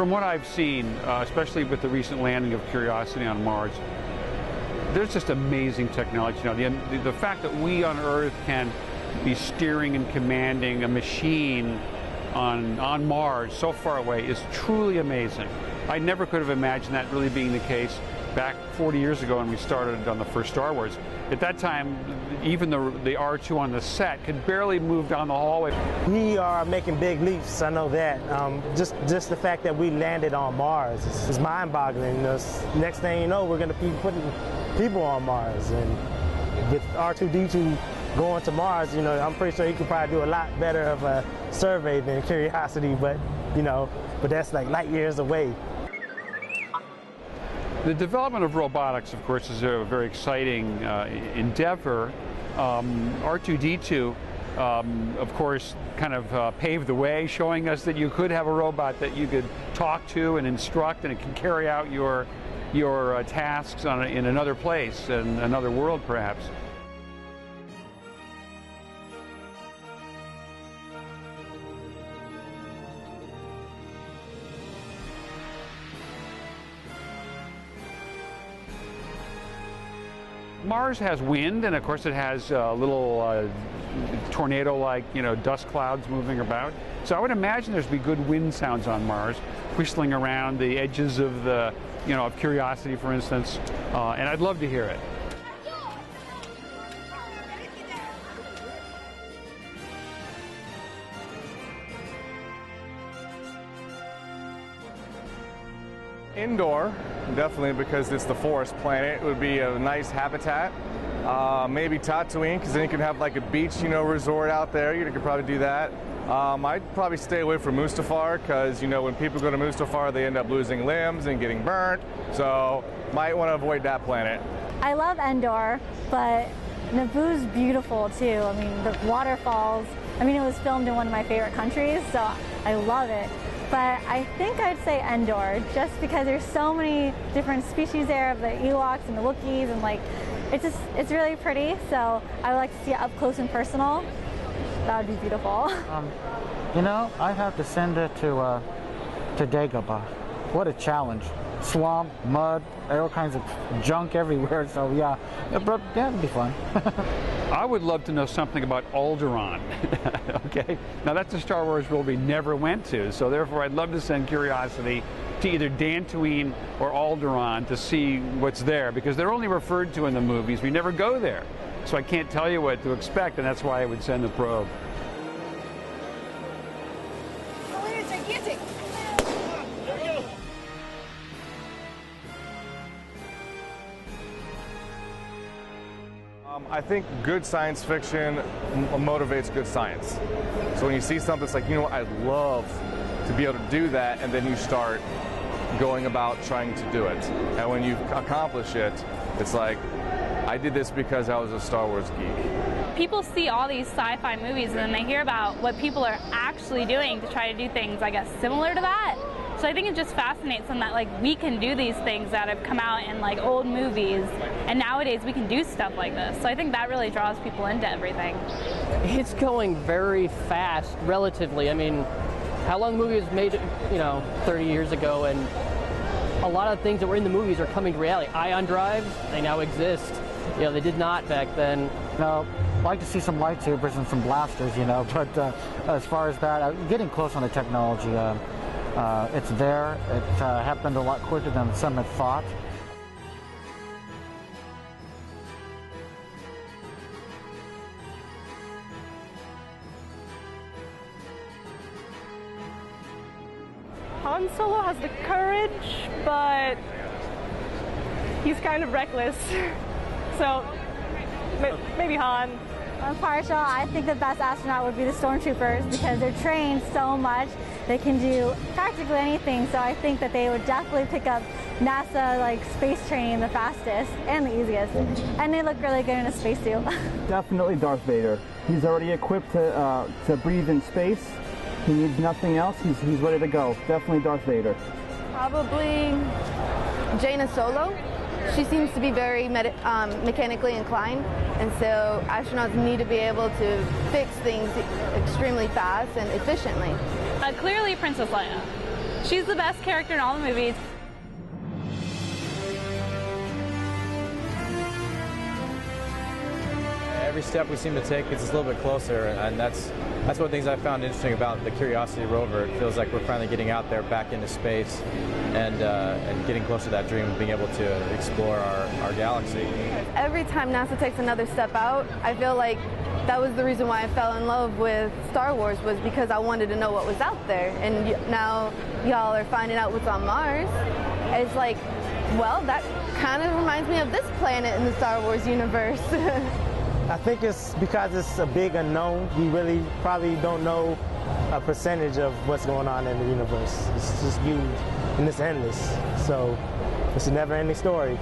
From what I've seen, especially with the recent landing of Curiosity on Mars, there's just amazing technology now. The fact that we on Earth can be steering and commanding a machine on Mars so far away is truly amazing. I never could have imagined that really being the case back 40 years ago when we started on the first Star Wars. At that time, even the R2 on the set could barely move down the hallway. We are making big leaps, I know that. Just the fact that we landed on Mars is mind-boggling. Next thing you know, we're going to be putting people on Mars. And with R2-D2 going to Mars, I'm pretty sure he could probably do a lot better of a survey than Curiosity, but that's like light years away. The development of robotics, of course, is a very exciting endeavor. R2-D2, of course, kind of paved the way, showing us that you could have a robot that you could talk to and instruct, and it can carry out your tasks in another place, in another world, perhaps. Mars has wind, and of course it has little tornado-like, dust clouds moving about. So I would imagine there's be good wind sounds on Mars, whistling around the edges of of Curiosity, for instance, and I'd love to hear it. Indoor, definitely, because it's the forest planet. It would be a nice habitat. Maybe Tatooine, because then you can have like a beach, resort out there. You could probably do that. I'd probably stay away from Mustafar, because when people go to Mustafar, they end up losing limbs and getting burnt. So might want to avoid that planet. I love Endor, but Naboo's beautiful too. I mean, the waterfalls. I mean, it was filmed in one of my favorite countries, so I love it. But I think I'd say Endor, just because there's so many different species there of the Ewoks and the Wookiees, and it's really pretty. So I would like to see it up close and personal. That would be beautiful. I'd have to send it to Dagobah. What a challenge! Swamp, mud, all kinds of junk everywhere. So yeah, it'd be fun. I would love to know something about Alderaan. Okay, now that's a Star Wars world we never went to, so therefore I'd love to send Curiosity to either Dantooine or Alderaan to see what's there, because they're only referred to in the movies. We never go there, so I can't tell you what to expect, and that's why I would send the probe. I think good science fiction motivates good science. So when you see something that's like, I'd love to be able to do that, and then you start going about trying to do it. And when you accomplish it, it's like, I did this because I was a Star Wars geek. People see all these sci-fi movies and then they hear about what people are actually doing to try to do things, I guess, similar to that. So I think it just fascinates them that we can do these things that have come out in old movies, and nowadays we can do stuff like this. So I think that really draws people into everything. It's going very fast, relatively. I mean, how long the movie was made, 30 years ago, and a lot of things that were in the movies are coming to reality. Ion drives, they now exist. They did not back then. Now, I'd like to see some lightsabers and some blasters, but as far as that, getting close on the technology. It's there. It happened a lot quicker than some had thought. Han Solo has the courage, but he's kind of reckless. So maybe Han. I'm partial. I think the best astronaut would be the stormtroopers, because they're trained so much. They can do practically anything, so I think that they would definitely pick up NASA space training the fastest and the easiest. And they look really good in a spacesuit. Definitely Darth Vader. He's already equipped to breathe in space. He needs nothing else. He's ready to go. Definitely Darth Vader. Probably Jaina Solo. She seems to be very mechanically inclined, and so astronauts need to be able to fix things extremely fast and efficiently. Clearly Princess Leia. She's the best character in all the movies. Every step we seem to take gets us a little bit closer, and that's one of the things I found interesting about the Curiosity rover. It feels like we're finally getting out there back into space and getting closer to that dream of being able to explore our galaxy. Every time NASA takes another step out, I feel like that was the reason why I fell in love with Star Wars, was because I wanted to know what was out there. And now y'all are finding out what's on Mars. It's like, well, that kind of reminds me of this planet in the Star Wars universe. I think it's because it's a big unknown. We really probably don't know a percentage of what's going on in the universe. It's just huge and it's endless. So it's a never-ending story.